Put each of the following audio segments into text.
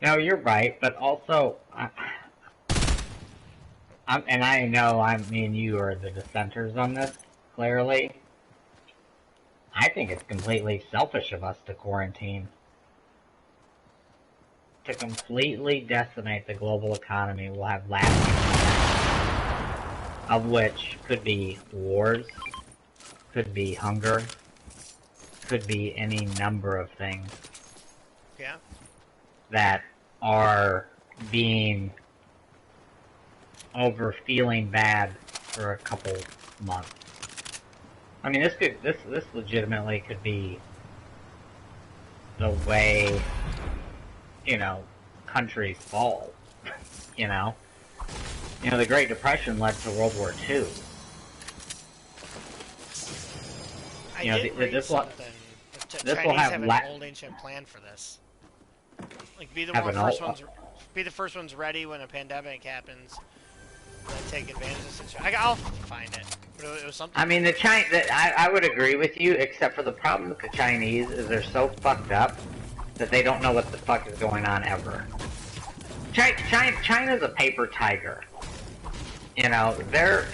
No, you're right, but also, and I know me and you are the dissenters on this, clearly. I think it's completely selfish of us to quarantine. To completely decimate the global economy will have lasting effects, of which could be wars, could be hunger, could be any number of things. Yeah. That are being over feeling bad for a couple months. I mean, this legitimately could be the way, countries fall. The Great Depression led to World War II. This will have an old ancient plan for this. Like, be the first ones ready when a pandemic happens. Then take advantage of the situation. I'll find it. But it was something. I mean, I would agree with you, except for the problem with the Chinese is they're so fucked up that they don't know what the fuck is going on ever. China's a paper tiger. They're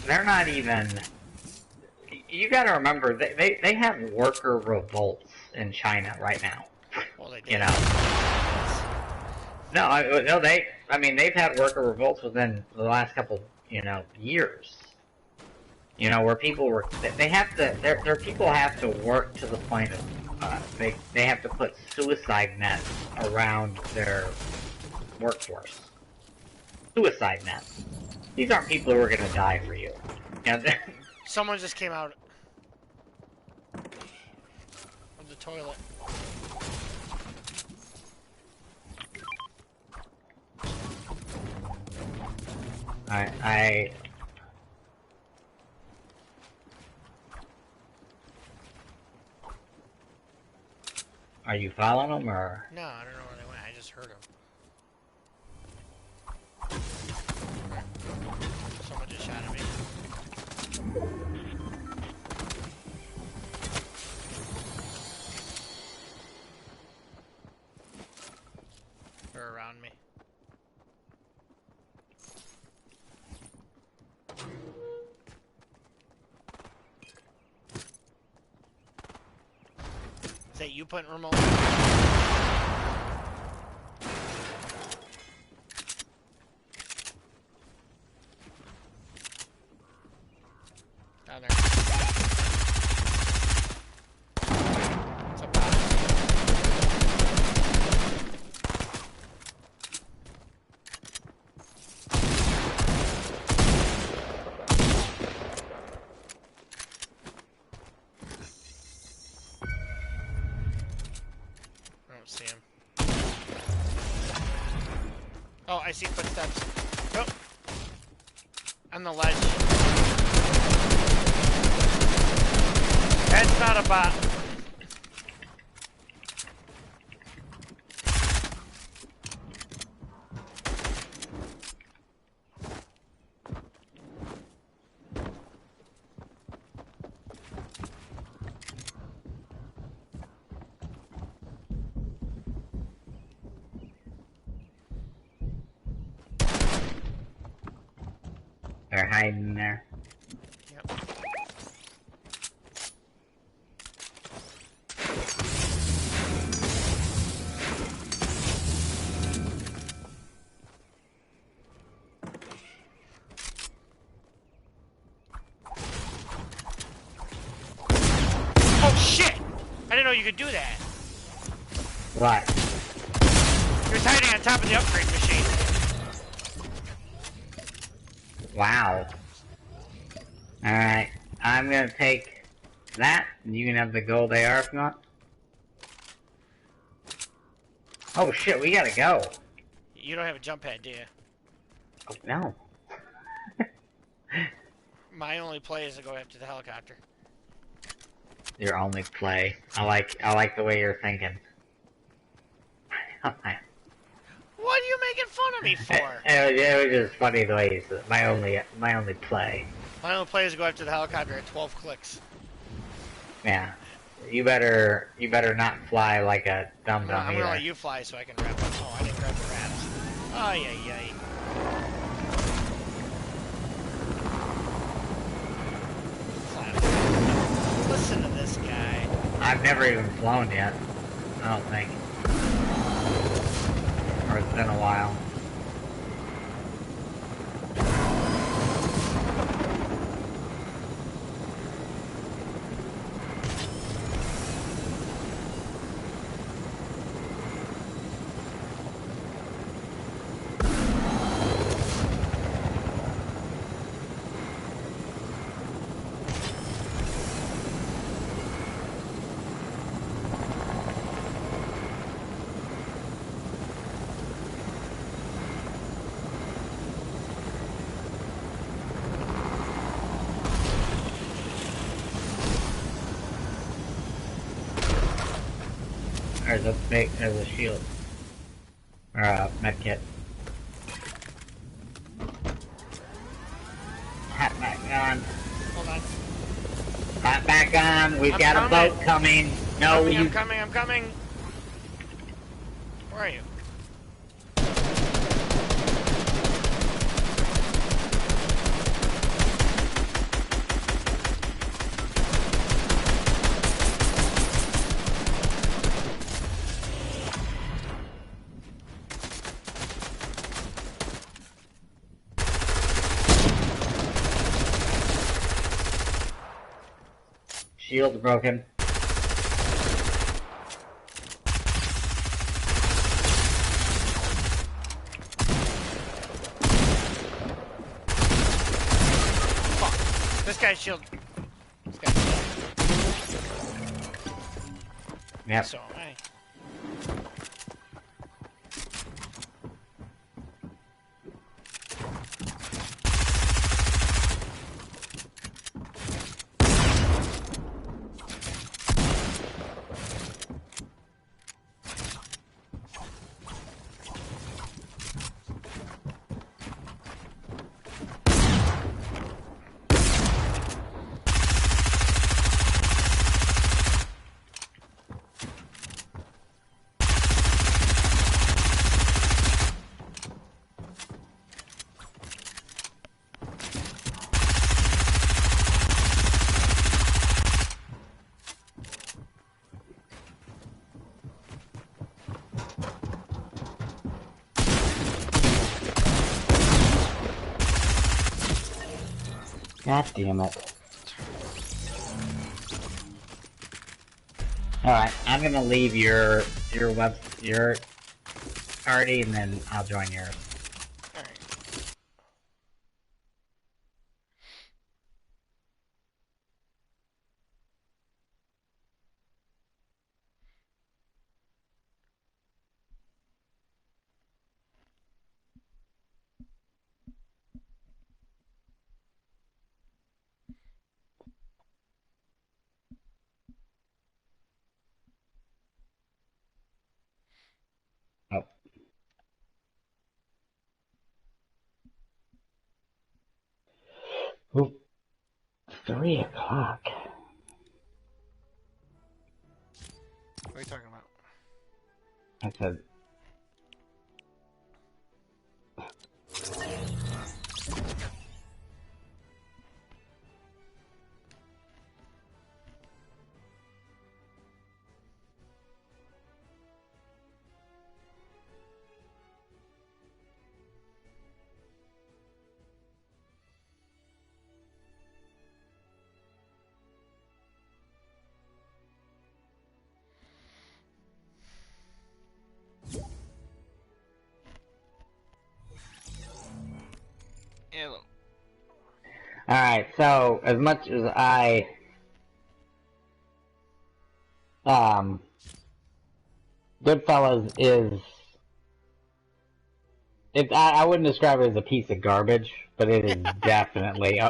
not even. You got to remember, they have worker revolts in China right now. Well, they do. They've had worker revolts within the last couple, years. Where people were, their people have to work to the point of, they have to put suicide nets around their workforce. Suicide nets. These aren't people who are going to die for you. Someone just came out of the toilet. Are you following them, or? No, I don't know where they went. I just heard them. Someone just shot at me. They're around me. Is that you putting remote? Down there. It's up top. I don't see him. Oh, I see footsteps. Oh! On the ledge. That's not a bot. They're hiding there. Yep. Oh shit! I didn't know you could do that. What? He was hiding on top of the upgrade machine. Wow. Alright, I'm gonna take that, and you can have the gold AR if not. Oh shit, we gotta go. You don't have a jump pad, do you? Oh, no. My only play is to go after the helicopter. Your only play. I like the way you're thinking. What are you making fun of me for? It was just funny the way you said it. My only play. My only play is to go after the helicopter at 12 clicks. Yeah. You better not fly like a dum-dum I'm either. gonna let you fly so I can wrap up. Oh, I didn't Ay, ay, ay. Listen to this guy. I've never even flown yet. I don't think. Or it's been a while. There's a shield. Or a medkit. Hot back on. Hold on. Hot back on. We've got a boat coming. No, I'm coming. Where are you? Shield's broken. Fuck. This guy's shield. Yep. So am I. God damn it. Alright, I'm gonna leave your party and then I'll join yours. Alright. Oh. Ooh. 3 o'clock. What are you talking about? I said... Alright, so, as much as Goodfellas is... I wouldn't describe it as a piece of garbage, but it is definitely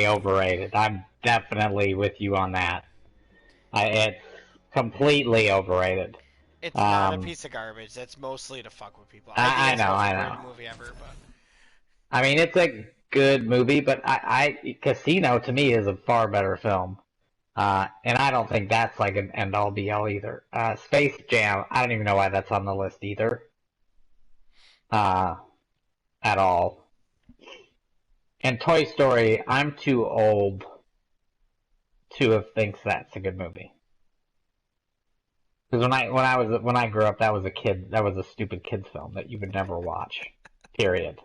overrated. I'm definitely with you on that. It's completely overrated. It's not a piece of garbage. That's mostly to fuck with people. I think know. the greatest movie ever, but... I mean, it's a good movie, but Casino to me is a far better film. And I don't think that's like an end-all be-all either. Space Jam, I don't even know why that's on the list either. at all. And Toy Story, I'm too old to have thinks that's a good movie. Because when I grew up, that was a stupid kids film that you would never watch. Period.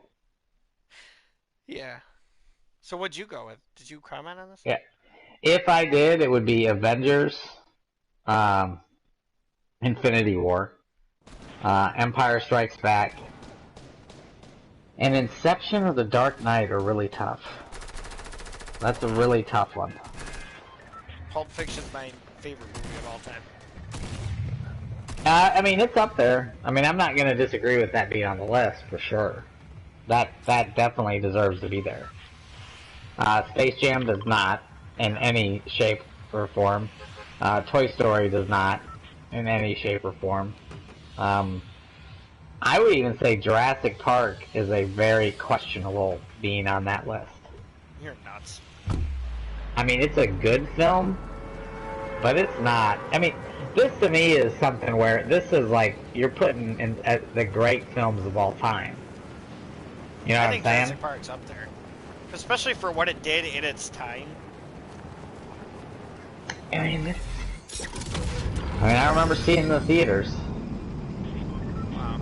Yeah. So what'd you go with? Did you comment on this? Yeah. If I did, it would be Avengers, Infinity War, Empire Strikes Back, and Inception or The Dark Knight are really tough. That's a really tough one. Pulp Fiction's my favorite movie of all time. I mean, it's up there. I mean, I'm not going to disagree with that being on the list, for sure. That definitely deserves to be there. Space Jam does not, in any shape or form. Toy Story does not, in any shape or form. I would even say Jurassic Park is a very questionable being on that list. You're nuts. I mean, it's a good film, but it's not. I mean, this to me is something where this is like you're putting in the great films of all time. You know what I'm saying? I think Jurassic Park's up there, especially for what it did in its time. I mean, I remember seeing the theaters. Wow.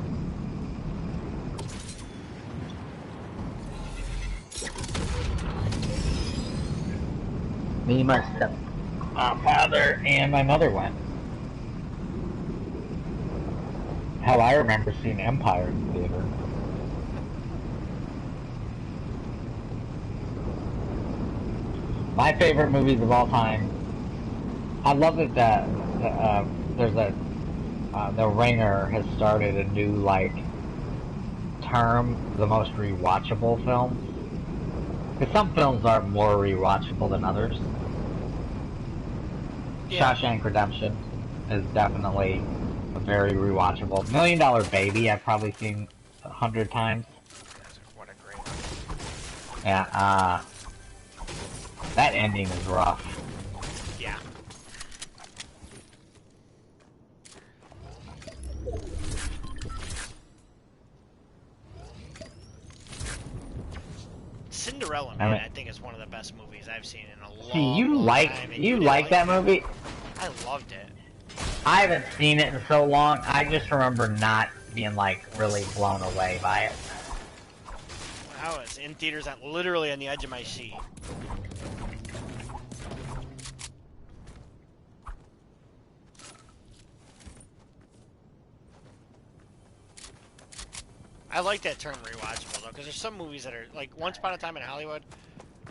Me, my stepfather, and my mother went. Hell, I remember seeing Empire in the theater. My favorite movies of all time. I love that the Ringer has started a new like term, the most rewatchable films. Because some films are more rewatchable than others. Yeah. Shawshank Redemption is definitely a very rewatchable. $1 Million Baby, I've probably seen 100 times. What a great one. Yeah, that ending is rough. Yeah. Cinderella Man, I think is one of the best movies I've seen in a long time. You like that movie? I loved it. I haven't seen it in so long. I just remember not being like really blown away by it. I was in theaters, literally on the edge of my seat. I like that term rewatchable though, because there's some movies that are like Once Upon a Time in Hollywood.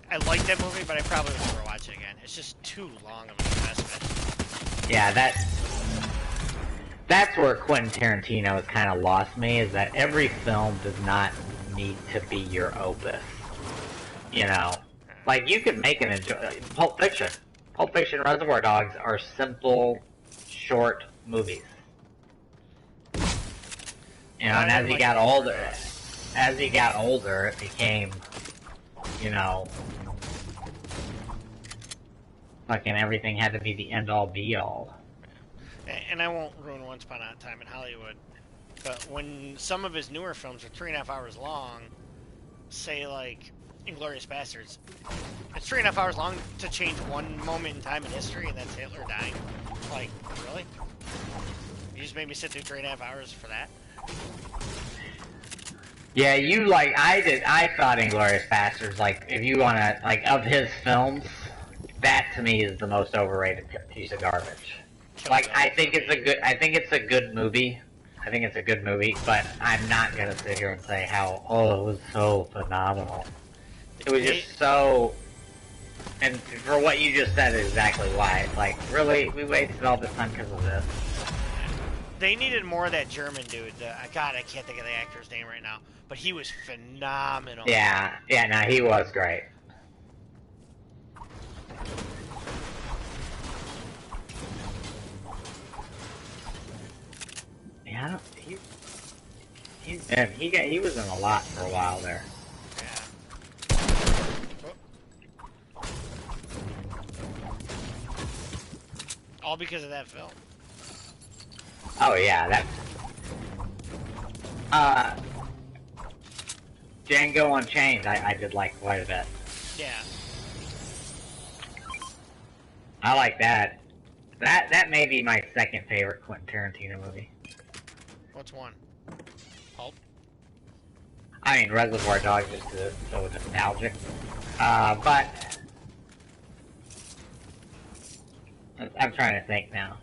I like that movie, but I probably would never watch it again. It's just too long of an investment. Yeah, that's where Quentin Tarantino has kind of lost me. Is that every film does not need to be your opus. You know, like you could make an Pulp Fiction, Reservoir Dogs are simple, short movies. You know, and as he got older, it became, you know, fucking everything had to be the end-all, be-all. And I won't ruin Once Upon a Time in Hollywood, but when some of his newer films are 3.5 hours long, say like Inglourious Basterds, it's 3.5 hours long to change one moment in time in history, and that's Hitler dying. Like, really? You just made me sit through 3.5 hours for that? Yeah, I thought Inglourious Basterds, like, if you wanna, like, of his films, that to me is the most overrated piece of garbage. Like, I think it's a good movie. I think it's a good movie, but I'm not gonna sit here and say how, it was so phenomenal. It was just so, and for what you just said is exactly why. Like, really? We wasted all this time because of this? They needed more of that German dude. God, I can't think of the actor's name right now, but he was phenomenal. Yeah, no, he was great. Yeah, he was in a lot for a while there. Yeah. Oh. All because of that film. Oh yeah, that. Django Unchained, I did like quite a bit. Yeah. I like that. That may be my second favorite Quentin Tarantino movie. What's one? Pulp? I mean, Reservoir Dogs is so nostalgic. But I'm trying to think now.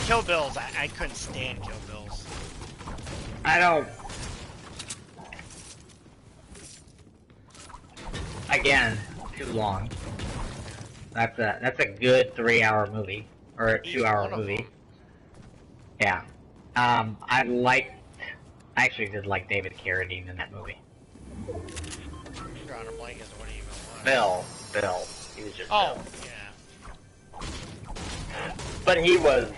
Kill Bills, I couldn't stand Kill Bills. I don't... Again, too long. That's a good 3-hour movie. Or a 2-hour movie. Yeah. I actually did like David Carradine in that movie. You're drawing a blank as to what he even was. Bill. He was just Bill. Bill. Yeah. But he was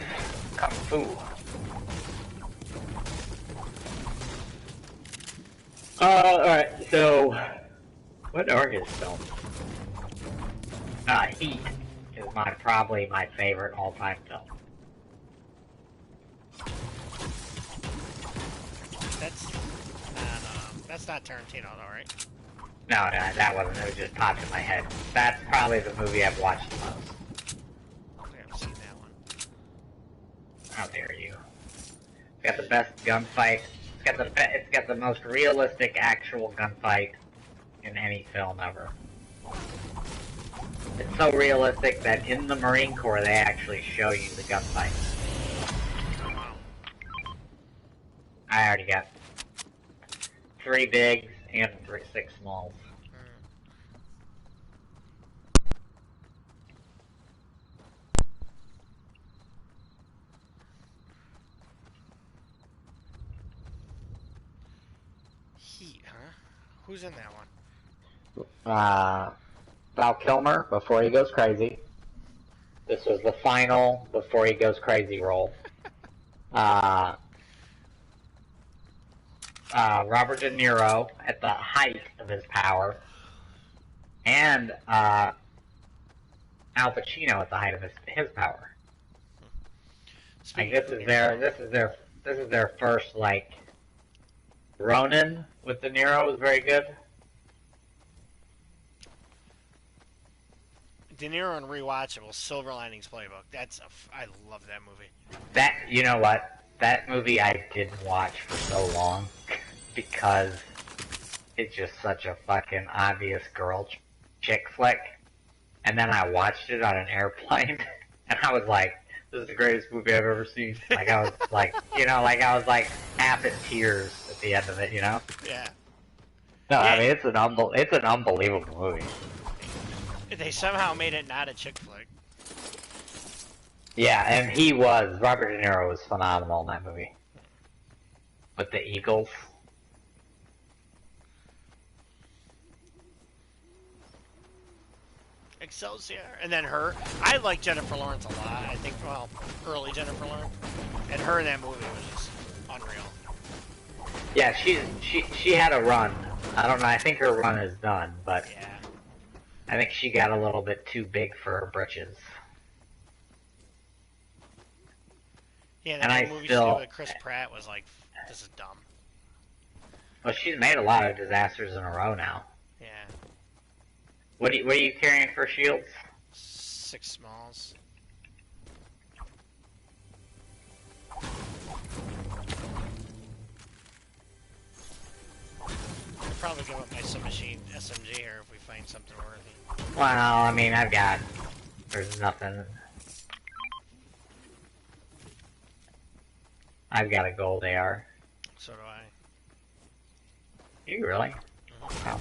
Kung Fu. Alright, so what are his films? Heat is probably my favorite all-time film. That's not Tarantino though, right? No, that wasn't. It was just popped in my head. That's probably the movie I've watched the most. I haven't seen that one. How dare you? It's got the best gunfight. It's got the most realistic actual gunfight in any film ever. It's so realistic that in the Marine Corps they actually show you the gunfight. I already got 3 bigs and 6 smalls. Heat, huh? Who's in that one? Val Kilmer before he goes crazy. This was the final before he goes crazy role. Robert De Niro at the height of his power, and Al Pacino at the height of his power. Like this is their first like Ronin with De Niro was very good. De Niro and Rewatchable, Silver Linings Playbook. I love that movie. You know what? That movie I didn't watch for so long because it's just such a fucking obvious girl chick flick. And then I watched it on an airplane, and I was like, "This is the greatest movie I've ever seen." Like I was like, I was like half in tears at the end of it, Yeah. No, yeah. I mean it's an unbelievable movie. They somehow made it not a chick flick. Yeah, and Robert De Niro was phenomenal in that movie. With the Eagles. Excelsior. And then her. I like Jennifer Lawrence a lot. I think, early Jennifer Lawrence. And her in that movie was just unreal. Yeah, she had a run. I don't know, I think her run is done, but yeah. I think she got a little bit too big for her britches. Yeah, that movie she did with Chris Pratt was like, this is dumb. Well, she's made a lot of disasters in a row now. Yeah. What are you carrying for shields? 6 smalls. I'll probably go with my submachine SMG here if we find something worthy. Well, I mean, there's nothing. I've got a gold AR. So do I. You really? Mm-hmm. Oh.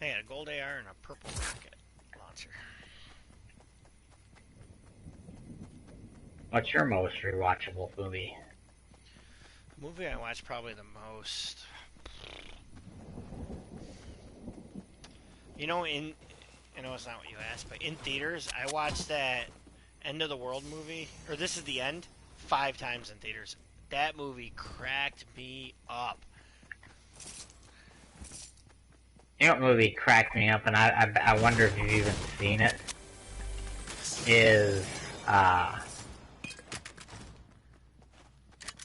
Hey, a gold AR and a purple rocket launcher. What's your most rewatchable movie? The movie I watch probably the most. You know, I know it's not what you asked, but in theaters, I watched that End of the World movie, or This Is the End, 5 times in theaters. That movie cracked me up. You know what movie cracked me up, and I wonder if you've even seen it, is,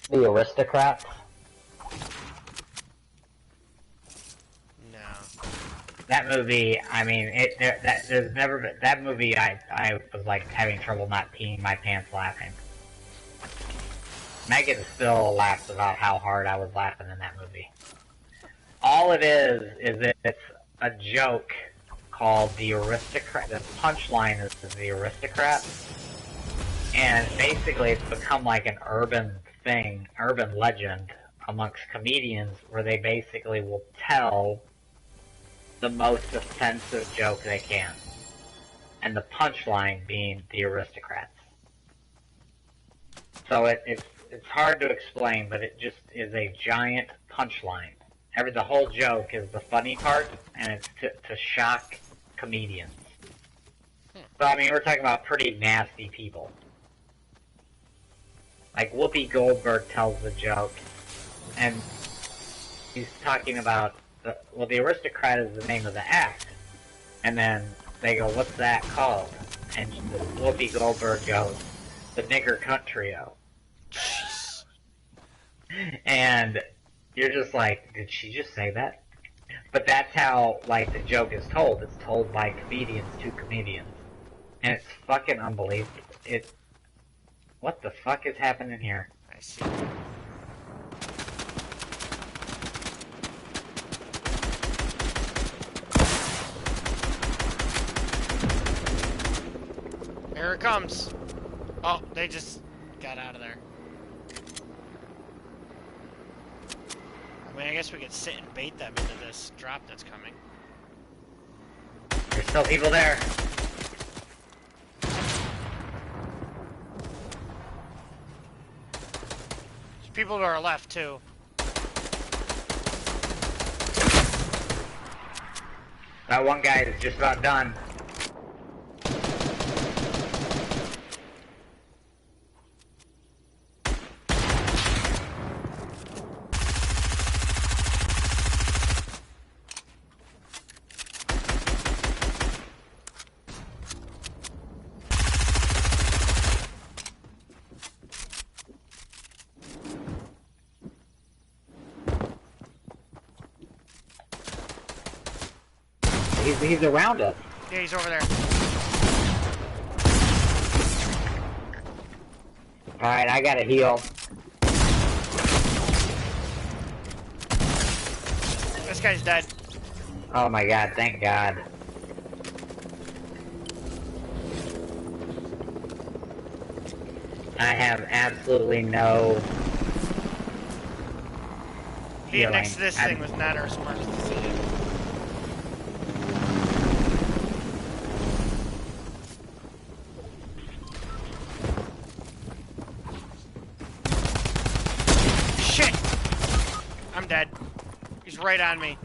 The Aristocrats. That movie, I mean, there's never been, that movie, I was like having trouble not peeing my pants laughing. Megan still laughs about how hard I was laughing in that movie. All it is it's a joke called The Aristocrat. The punchline is The Aristocrat. And basically it's become like an urban thing, urban legend amongst comedians where they basically will tell the most offensive joke they can. And the punchline being The Aristocrats. So it's hard to explain, but it just is a giant punchline. The whole joke is the funny part, and it's to shock comedians. So, I mean, we're talking about pretty nasty people. Like, Whoopi Goldberg tells the joke, and he's talking about, The Aristocrat is the name of the act. And then they go, what's that called? And Whoopi Goldberg goes, the Nigger Cunt Trio. And you're just like, did she just say that? But that's how, like, the joke is told. It's told by comedians to comedians. And it's fucking unbelievable. What the fuck is happening here? I see. Here it comes. Oh, they just got out of there. I mean, I guess we could sit and bait them into this drop that's coming. There's still people there. There's people to our left, too. That one guy is just about done. He's around us. Yeah, he's over there. Alright, I gotta heal. This guy's dead. Oh my god, thank god. I have absolutely no Being next to this thing was not our smartest decision. I'm dead. He's right on me.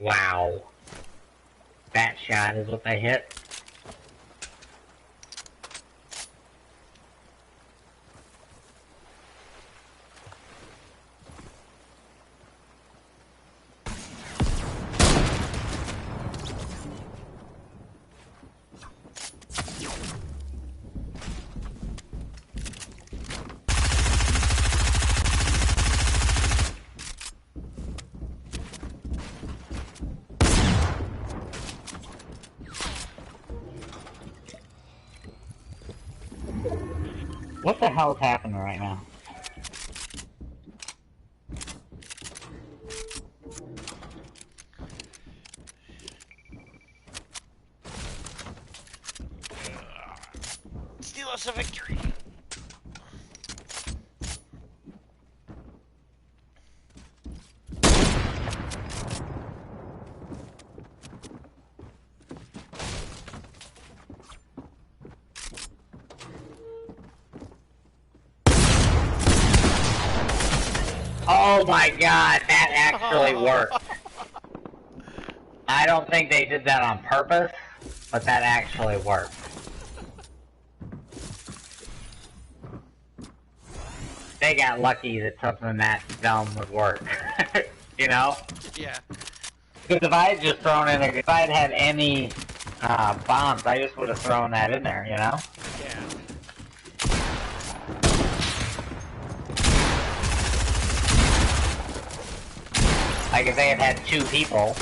Wow. That shot is what they hit. What the hell is happening right now? Steal us a victory. Oh my god, that actually worked. I don't think they did that on purpose, but that actually worked. They got lucky that something that dumb would work. You know? Yeah. Because if I had just thrown in, if I had had any bombs, I just would have thrown that in there, you know? Yeah. Like if they had had 2 people.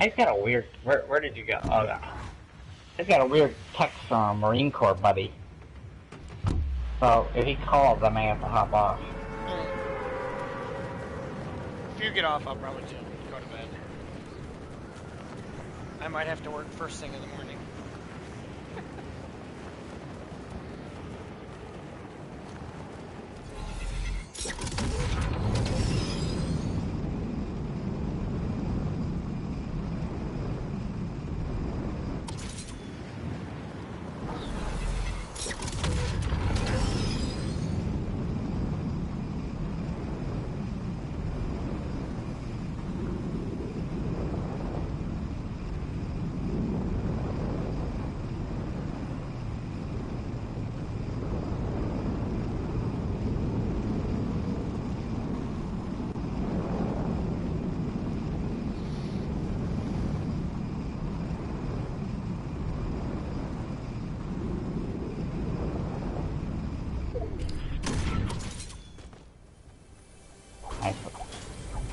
He's got a weird... Where did you go? Oh, no. He's got a weird text from a Marine Corps buddy. So, if he calls, I may have to hop off. If you get off, I'll probably just go to bed. I might have to work first thing in the morning.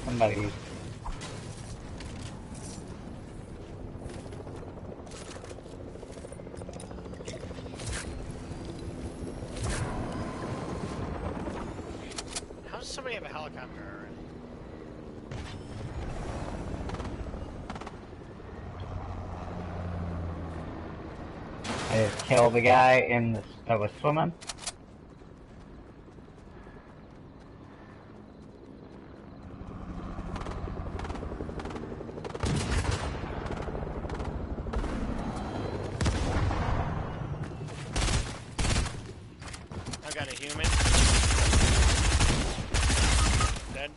Somebody... How does somebody have a helicopter already? I just killed the guy in the, that was swimming. I got a human. Dead.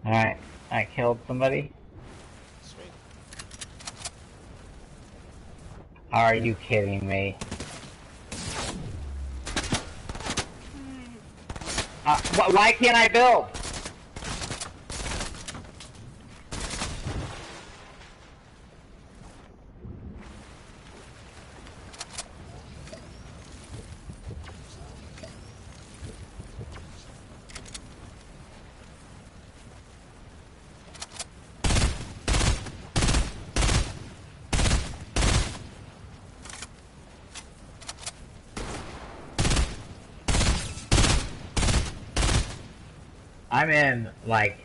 Alright. I killed somebody. Sweet. Are you kidding me? Why can't I build? I'm in, like...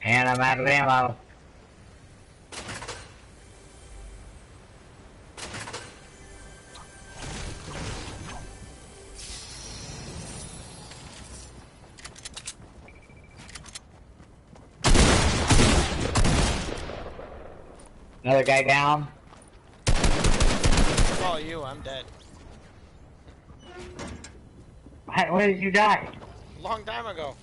And I'm out of ammo. Another guy down. Oh, you, I'm dead. Where did you die? Long time ago.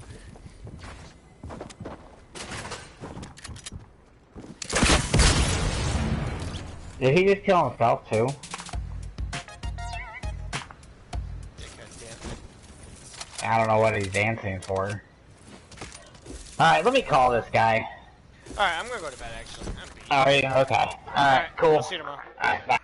Did he just kill himself too? I don't know what he's dancing for. Alright, let me call this guy. Alright, I'm gonna go to bed actually. I'm beat. Oh, yeah, okay. Alright, cool. I'll see you tomorrow. Alright, bye.